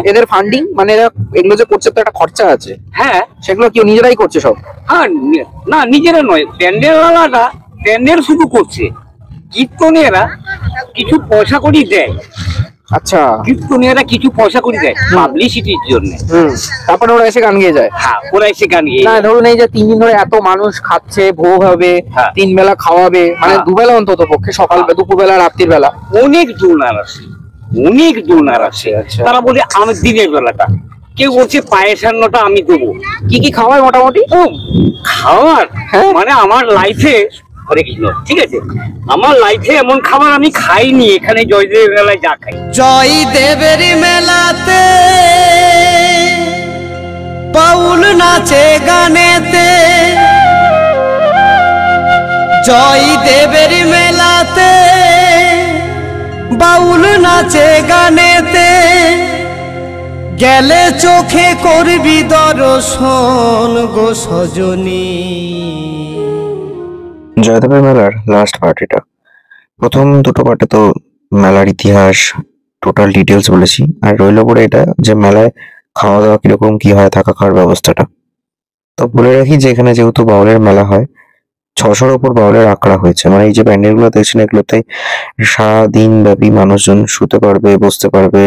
এদের ফান্ডিং মানে এরা এগুলো যে করছে তো একটা খরচা আছে। হ্যাঁ, সেগুলো কেউ নিজেরাই করছে সব? হ্যাঁ, না নিজেরা নয়, প্যান্ডেলওয়ালারা প্যান্ডেল শুধু করছে, কীর্তনীয়রা কিছু পয়সা করি দেয়। আচ্ছা, কীর্তনীয়রা কিছু পয়সা করে দেয় পাবলিসিটির জন্য। তারপরে ওরা এসে গান গেয়ে যায়। হ্যাঁ, ওরা এসে গান গেয়ে না, ধরুন এই যে 3 দিন ধরে এত মানুষ খাচ্ছে, ভোগ হবে, 3 বেলা খাওয়াবে, মানে 2 বেলা অন্তত পক্ষে, সকাল দুপুর বেলা রাত্রির বেলা। অনেক ডোনার আসে, অনেক ডোনার আসে। তারা বলে আমি দিনের বেলাটা, কেউ বলছে পায়েসান্নটা আমি দেবো। কি কি খাওয়ায় মোটামুটি? ও খাওয়ার মানে আমার লাইফে, হরে কৃষ্ণ, ঠিক আছে, আমার লাইফে এমন খাবার আমি খাইনি এখানে জয়দেবের মেলায় যা খাই। জয়দেবের মেলাতে বাউল নাচে গানেতে, জয়দেবের মেলাতে বাউল নাচে গানেতে, গেলে চোখে করবি দর্শন গো সজনী। জয়দেবের মেলার লাস্ট পার্টিটা, প্রথম দুটো পার্টে তো মেলার ইতিহাস টোটাল ডিটেলস বলেছি, আর রইল পরে এটা যে মেলায় খাওয়া দাওয়া কিরকম কি হয়, থাকা খাওয়ার ব্যবস্থাটা। তো বলে রাখি যে এখানে যেহেতু বাউলের মেলা হয়, 600-র উপর বাউলের আখড়া হয়েছে, মানে এই যে প্যান্ডেলগুলো দেখছেন এগুলোতে সারাদিন ব্যাপী মানুষজন শুতে পারবে, বসতে পারবে,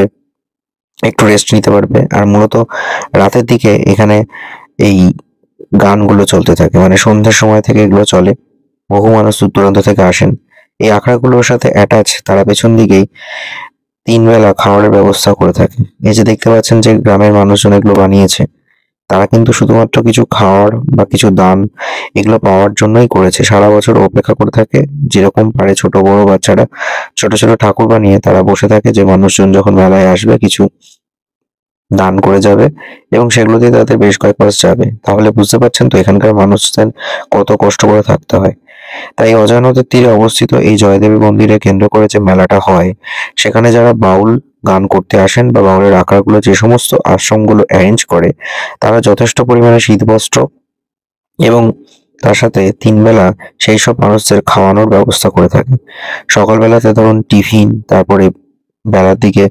একটু রেস্ট নিতে পারবে। আর মূলত রাতের দিকে এখানে এই গানগুলো চলতে থাকে, মানে সন্ধ্যার সময় থেকে এগুলো চলে। বহু মানুষ দূর দূরান্ত থেকে আসেন এই আখড়াগুলোর সাথে অ্যাটাচ। তারা পেছন দিকেই 3 বেলা খাবারের ব্যবস্থা করে থাকে। এই যে দেখতে পাচ্ছেন যে গ্রামের মানুষজন এগুলো বানিয়েছে, তারা কিন্তু শুধুমাত্র কিছু খাওয়ার বা কিছু দান এগুলো পাওয়ার জন্যই করেছে। সারা বছর অপেক্ষা করে থাকে, যেরকম পারে ছোট বড় বাচ্চারা ছোট ছোট ঠাকুর বানিয়ে তারা বসে থাকে যে মানুষজন যখন মেলায় আসবে কিছু দান করে যাবে, এবং সেগুলো দিয়ে তাদের বেশ কয়েক মাস যাবে। তাহলে বুঝতে পারছেন তো এখানকার মানুষদের কত কষ্ট করে থাকতে হয়। তাই অজয় নদের তীরে অবস্থিত এই জয়দেবী মন্দিরে কেন্দ্র করে যে মেলাটা হয়, সেখানে যারা বাউল গান করতে আসেন বা বাউলের আখড়াগুলো যে সমস্ত আশ্রমগুলো অ্যারেঞ্জ করে, তারা যথেষ্ট পরিমাণে শীতবস্ত্র এবং তার সাথে 3 বেলা সেই সব মানুষদের খাওয়ানোর ব্যবস্থা করে থাকে। সকালবেলাতে ধরুন টিফিন, তারপরে বেলার দিকে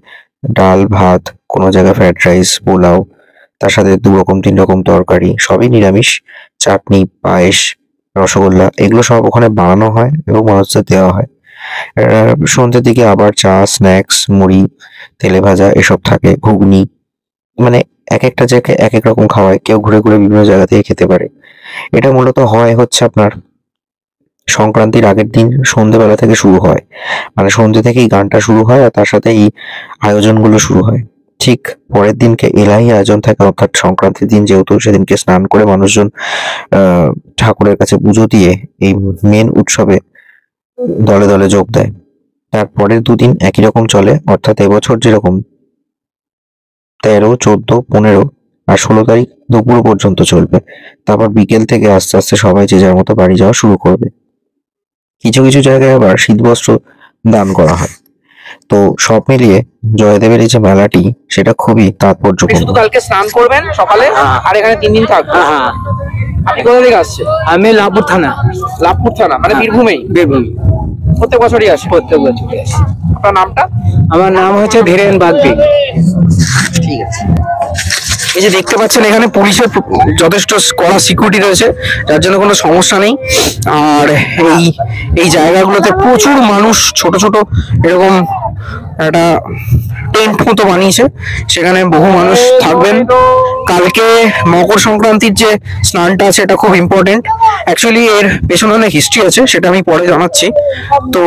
ডাল ভাত, কোনো জায়গায় ফ্রাইড রাইস, পোলাও, তার সাথে 2 রকম 3 রকম তরকারি, সবই নিরামিষ, চাটনি, পায়েস, রসগোল্লা, এগুলো সব ওখানে বানানো হয় এবং মানুষদের দেওয়া হয়। সন্ধ্যের দিকে আবার চা, স্ন্যাক্স, মুড়ি, তেলে ভাজা এসব থাকে, ঘুগনি, মানে এক একটা জায়গায় এক এক রকম খাওয়ায়। কেউ ঘুরে ঘুরে বিভিন্ন জায়গা থেকে খেতে পারে। এটা মূলত হয় হচ্ছে আপনার সংক্রান্তির আগের দিন সন্ধ্যেবেলা থেকে শুরু হয়, মানে সন্ধ্যে থেকেই গানটা শুরু হয় আর তার সাথে এই আয়োজনগুলো শুরু হয়। ঠিক পরের দিনকে এলাহি আয়োজন থাকে, অর্থাৎ সংক্রান্তির দিন যেহেতু সেদিনকে স্নান করে মানুষজন ঠাকুরের কাছে পুজো দিয়ে এই মেন উৎসবে দলে দলে যোগ দেয়। তার পরের 2 দিন একই রকম চলে, অর্থাৎ এবছর যেরকম 13, 14, 15 আর 16 তারিখ দুপুর পর্যন্ত চলবে। তারপর বিকেল থেকে আস্তে আস্তে সবাই যে যার মতো বাড়ি যাওয়া শুরু করবে। কিছু কিছু জায়গায় আবার শীতবস্ত্র দান করা হয়। তো সব মিলিয়ে জয়দেবের এই যে মেলাটি, সেটা খুবই তাৎপর্যপূর্ণ। শুধু কালকে স্নান করবেন সকালে, আর এখানে 3 দিন থাকবেন। আপনি কোথা থেকে আসছেন? আমি লাভপুর থানা। লাভপুর থানা মানে বীরভূমেই? বীরভূম। প্রত্যেক বছরই আসে? প্রত্যেক বছরই আসে। আপনার নামটা? আমার নাম হচ্ছে ধীরেন বাগদি। ঠিক আছে। এই যে দেখতে পাচ্ছেন এখানে পুলিশের যথেষ্ট কড়া সিকিউরিটি রয়েছে, যার জন্য কোনো সমস্যা নেই। আর এই জায়গাগুলোতে প্রচুর মানুষ ছোট ছোট এরকম একটা টেন্ট মতো বানিয়েছে, সেখানে বহু মানুষ থাকবেন। কালকে মকর সংক্রান্তির যে স্নানটা আছে এটা খুব ইম্পর্টেন্ট। অ্যাকচুয়ালি এর পেছনে অনেক হিস্ট্রি আছে, সেটা আমি পরে জানাচ্ছি। তো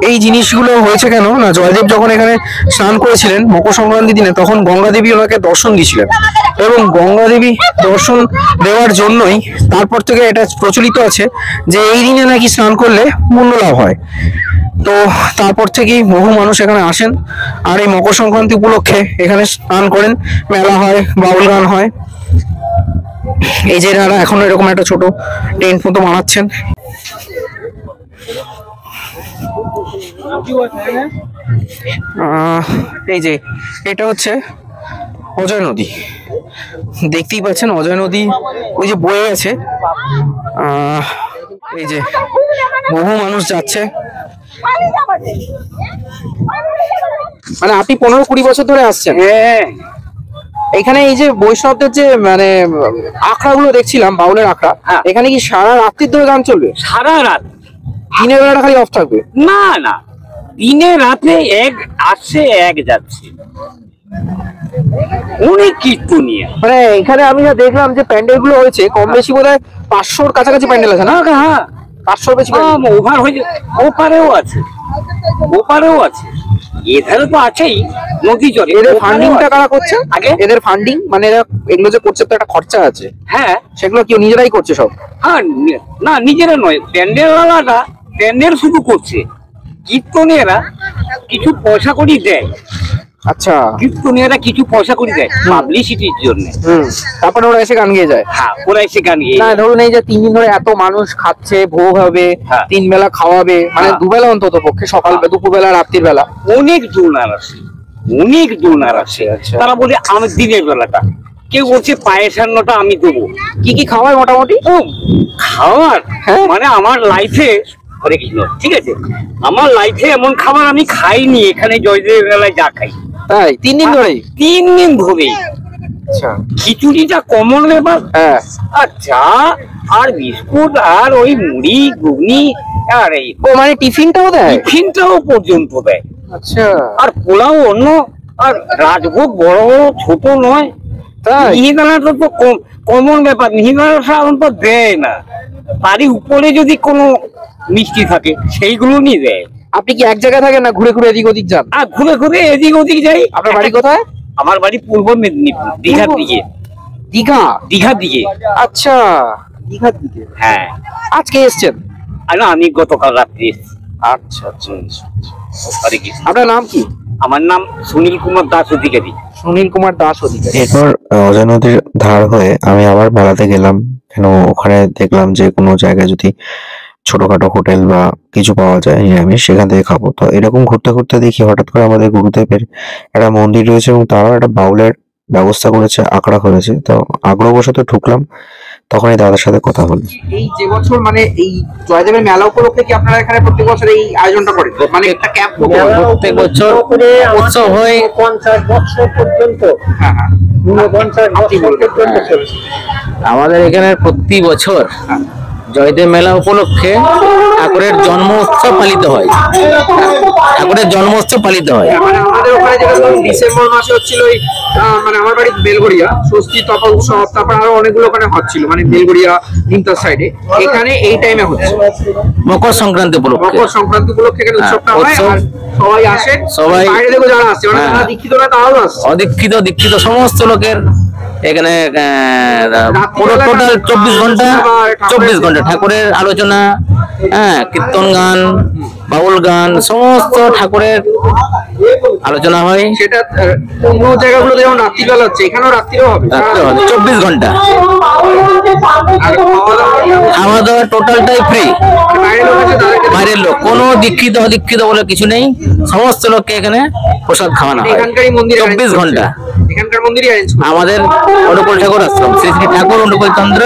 এই জিনিসগুলো হয়েছে কেন না, জয়দেব যখন এখানে স্নান করেছিলেন মকর সংক্রান্তির দিনে, তখন গঙ্গা দেবী ওনাকে দর্শন দিয়েছিলেন, এবং গঙ্গা দেবী দর্শন দেওয়ার জন্যই তারপর থেকে এটা প্রচলিত আছে যে এই দিনে নাকি স্নান করলে পুণ্য লাভ হয়। তো তারপর থেকেই বহু মানুষ এখানে আসেন, আর এই মকর সংক্রান্তি উপলক্ষে এখানে স্নান করেন, মেলা হয়, বাউল গান হয়। এই যে এনারা এখন এরকম একটা ছোট টেন্ট মতো বানাচ্ছেন। এই যে এটা হচ্ছে অজয় নদী, দেখতেই পাচ্ছেন অজয় নদী ওই যে বয়ে গেছে। এই যে বহু মানুষ যাচ্ছে। মানে আপনি 15-20 বছর ধরে আসছেন হ্যাঁ এখানে। এই যে বৈষ্ণবদের যে মানে আখড়া গুলো দেখছিলাম, বাউলের আখড়া, হ্যাঁ। এখানে কি সারা রাত্রি ধরে গান চলবে? সারা রাত। দিনের বেলাটা খালি অফ থাকবে? না না, দিনে রাতে এক আসছে এক যাচ্ছে, অনেক কীর্তনিয়া। মানে এখানে আমি যা দেখলাম যে প্যান্ডেল গুলো হয়েছে কম বেশি বোধহয় 500-র কাছাকাছি প্যান্ডেল আছে না? হ্যাঁ 500-র বেশি প্যান্ডেল। ওভার হয়েছে, ওপারেও আছে, ওপারেও আছে, এধারে তো আছেই নদী চলে। এদের ওপারেও ফান্ডিংটা আছে। কারা করছে আগে এদের ফান্ডিং মানে এরা এগুলো যে করছে তো একটা খরচা আছে, হ্যাঁ সেগুলো কি নিজেরাই করছে সব? হ্যাঁ, না নিজেরা নয়, প্যান্ডেলওয়ালাটা প্যান্ডেল শুধু করছে, কীর্তনিয়ারা কিছু পয়সা করি দেয়, আচ্ছা। কীর্তনিয়ারা কিছু পয়সা করি দেয় পাবলিসিটির জন্য। তারপরে ওরা এসে গান গেয়ে যায়? হ্যাঁ, ওরা এসে গান গেয়ে না ধরুন এই যে 3 দিন ধরে এত মানুষ খাচ্ছে, ভোগ হবে, হ্যাঁ। 3 বেলা খাওয়াবে, মানে হ্যাঁ। দুবেলা অন্তত পক্ষে, সকাল দুপুর বেলা রাত্রির বেলা। অনেক ডোনার আসে, অনেক ডোনার আসে। আচ্ছা। তারা বলে আমি দিনের বেলাটা, কেউ বলছে পায়েসান্নটা আমি দেবো। কি কি খাওয়ায় মোটামুটি? ও খাওয়ার হ্যাঁ। মানে আমার লাইফে, হরে কৃষ্ণ, ঠিক আছে, আমার লাইফে এমন খাবার আমি খাইনি এখানে জয়দেব মেলায় যা খাই। তাই 3 দিন ধরেই? 3 দিন ধরেই। আচ্ছা। খিচুড়িটা কমন ব্যাপার, হ্যাঁ। আর চা আর বিস্কুট আর ওই মুড়ি ঘুগনি আর এই ও মানে টিফিনটাও দেয়? টিফিনটাও পর্যন্ত দেয়। আচ্ছা। আর পোলাও অন্য, আর রাজভোগ বড় বড় ছোট নয়। তাই? মিহিদানাটা তো কমন ব্যাপার, মিহিদানা সাধারণত দেয় না, তারই উপরে যদি কোনো মিষ্টি থাকে সেইগুলো নিয়ে দেয়। আপনি কি এক জায়গায় থাকেন না ঘুরে ঘুরে এদিক ওদিক যান? আর ঘুরে ঘুরে এদিক ওদিক যাই। আপনার বাড়ি কোথায়? আমার বাড়ি পূর্ব মেদিনীপুর, দীঘার দিকে। দীঘা? দীঘার দিকে, আচ্ছা, দীঘার দিকে। হ্যাঁ। আজকে এসছেন? আর না, আমি গতকাল রাত্রে এসেছি। আচ্ছা আচ্ছা। হরে কৃষ্ণ। আপনার নাম কি? আমার নাম সুনীল কুমার দাস অধিকারী। সুনীল কুমার দাস অধিকারী। এরপর অজয় নদীর ধার হয়ে আমি আবার মেলাতে গেলাম, কেন ওখানে দেখলাম যে কোনো জায়গায় যদি ছোটখাটো হোটেল বা কিছু পাওয়া যায় নিরামিষ, সেখান থেকে খাবো। তো এরকম ঘুরতে ঘুরতে দেখি হঠাৎ করে আমাদের গুরুদেবের একটা মন্দির রয়েছে এবং তারাও একটা বাউলের ব্যবস্থা করেছে, আখড়া করেছে। তো আগ্রহবশত ঢুকলাম, তখন এই দাদার সাথে কথা হলো। এই যে বছর মানে এই জয়দেবের মেলা উপলক্ষে কি আপনারা এখানে প্রত্যেক বছর এই আয়োজনটা করেন? মানে একটা ক্যাম্প মতো হয়? প্রত্যেক বছর উৎসব হয় 50 বছর পর্যন্ত, হ্যাঁ হ্যাঁ। 50 আপনি বছর বলবেন। পর্যন্ত চলছে। আমাদের এখানে প্রতি বছর জয়দেব মেলা উপলক্ষে ঠাকুরের জন্ম উৎসব পালিত হয়। ঠাকুরের জন্ম উৎসব পালিত হয়। মানে আমাদের ওখানে যেটা ধরুন ডিসেম্বর মাসে হচ্ছিল ওই মানে আমার বাড়ি বেলগড়িয়া, ষষ্ঠী তপা উৎসব, তারপর আরো অনেকগুলো ওখানে হচ্ছিল, মানে বেলগড়িয়া নিমতার সাইডে। এখানে এই টাইমে হচ্ছে মকর সংক্রান্তি উপলক্ষে। মকর সংক্রান্তি উপলক্ষে এখানে উৎসবটা হয়, উৎসব। আর সবাই আসে, সবাই। বাইরে থেকে যারা আসছে, মানে হ্যাঁ। যারা দীক্ষিত না তারাও আসছে। অদীক্ষিত দীক্ষিত সমস্ত লোকের এখানে পুরো রাত্রিবেলা টোটাল 24 ঘন্টা, আবার ঠাকুরের 24 ঘন্টা ঠাকুরের আলোচনা, হ্যাঁ, কীর্তন গান, বাউল গান, সমস্ত ঠাকুরের আলোচনা হয়। সেটা অন্য জায়গাগুলোতে যেমন রাত্রিবেলা হচ্ছে, এখানেও রাত্রিও হবে। রাত্রে হবে 24 ঘন্টা। আর খাওয়া দাওয়া খাওয়া দাওয়া টোটালটাই ফ্রি। বাইরের লোক আছে তাদেরকে বাইরের লোক কোনো দীক্ষিত অদীক্ষিত বলে কিছু নেই, সমস্ত লোককে এখানে প্রসাদ খাওয়ানো হয় এখানকারই মন্দির 24 ঘন্টা। এখানকার মন্দিরই অ্যারেঞ্জ করে। আমাদের অনুকূল ঠাকুর আশ্রম, শ্রী শ্রী ঠাকুর অনুকূল চন্দ্র,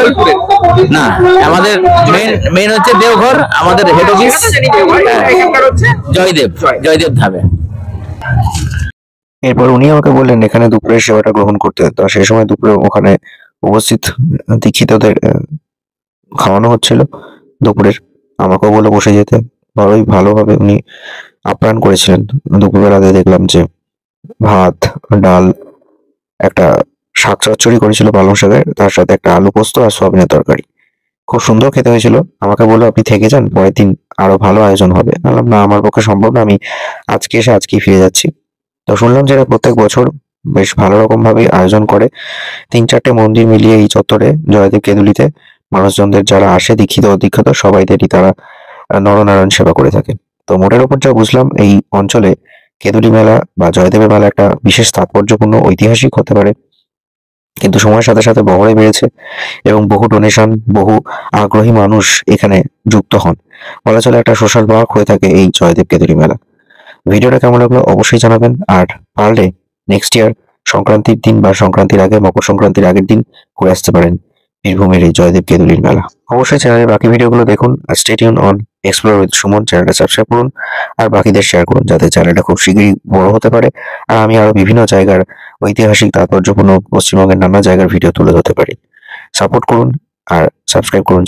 না আমাদের মেন হচ্ছে দেওঘর, আমাদের হেড অফিস সেটা তো জানি দেওঘর, এখানকার হচ্ছে জয়দেব, জয়দেব ধাবে। এরপর উনি আমাকে বললেন এখানে দুপুরের সেবাটা গ্রহণ করতে। তো সেই সময় দুপুরে ওখানে উপস্থিত দীক্ষিতদের খাওয়ানো হচ্ছিল দুপুরের। আমাকেও বলে বসে যেতে, বড়ই ভালোভাবে উনি আপ্যায়ন করেছিলেন। দুপুরবেলাতে দেখলাম যে ভাত, ডাল, একটা শাক চচ্চড়ি করেছিল পালং শাকের, তার সাথে একটা আলু পোস্ত আর সয়াবিনের তরকারি। খুব সুন্দর খেতে হয়েছিল। আমাকে বললো আপনি থেকে যান, পরের দিন আরো ভালো আয়োজন হবে। বললাম না, আমার পক্ষে সম্ভব না, আমি আজকে এসে আজকেই ফিরে যাচ্ছি। তো শুনলাম যে এরা প্রত্যেক বছর বেশ ভালো রকম ভাবে আয়োজন করে। 3-4টে মন্দির মিলিয়ে এই চত্বরে জয়দেব কেঁদুলিতে মানুষজনদের যারা আসে দীক্ষিত অদীক্ষিত সবাইদেরই তারা নরনারায়ণ সেবা করে থাকে। তো মোটের ওপর যা বুঝলাম, এই অঞ্চলে কেঁদুলি মেলা বা জয়দেবের মেলা একটা বিশেষ তাৎপর্যপূর্ণ ঐতিহাসিক হতে পারে, কিন্তু সময়ের সাথে সাথে বহরে বেড়েছে এবং বহু ডোনেশন, বহু আগ্রহী মানুষ এখানে যুক্ত হন। বলা চলে একটা সোশ্যাল ওয়ার্ক হয়ে থাকে এই জয়দেব কেঁদুলি মেলা। ভিডিওটা কেমন লাগলো অবশ্যই জানাবেন, আর পারলে নেক্সট ইয়ার সংক্রান্তির দিন বা সংক্রান্তির আগে, মকর সংক্রান্তির আগের দিন ঘুরে আসতে পারেন। বীরভূমের এই জয়দেব কেঁদুলির মেলা। অবশ্যই চ্যানেলের বাকি ভিডিওগুলো দেখুন আর stay tune on explore with Suman. চ্যানেলটা সাবস্ক্রাইব করুন আর বাকিদের শেয়ার করুন, যাতে চ্যানেলটা খুব শীঘ্রই বড় হতে পারে আর আমি আরো বিভিন্ন জায়গার ঐতিহাসিক তাৎপর্যপূর্ণ পশ্চিমবঙ্গের নানা জায়গার ভিডিও তুলে ধরতে পারি। সাপোর্ট করুন আর সাবস্ক্রাইব করুন।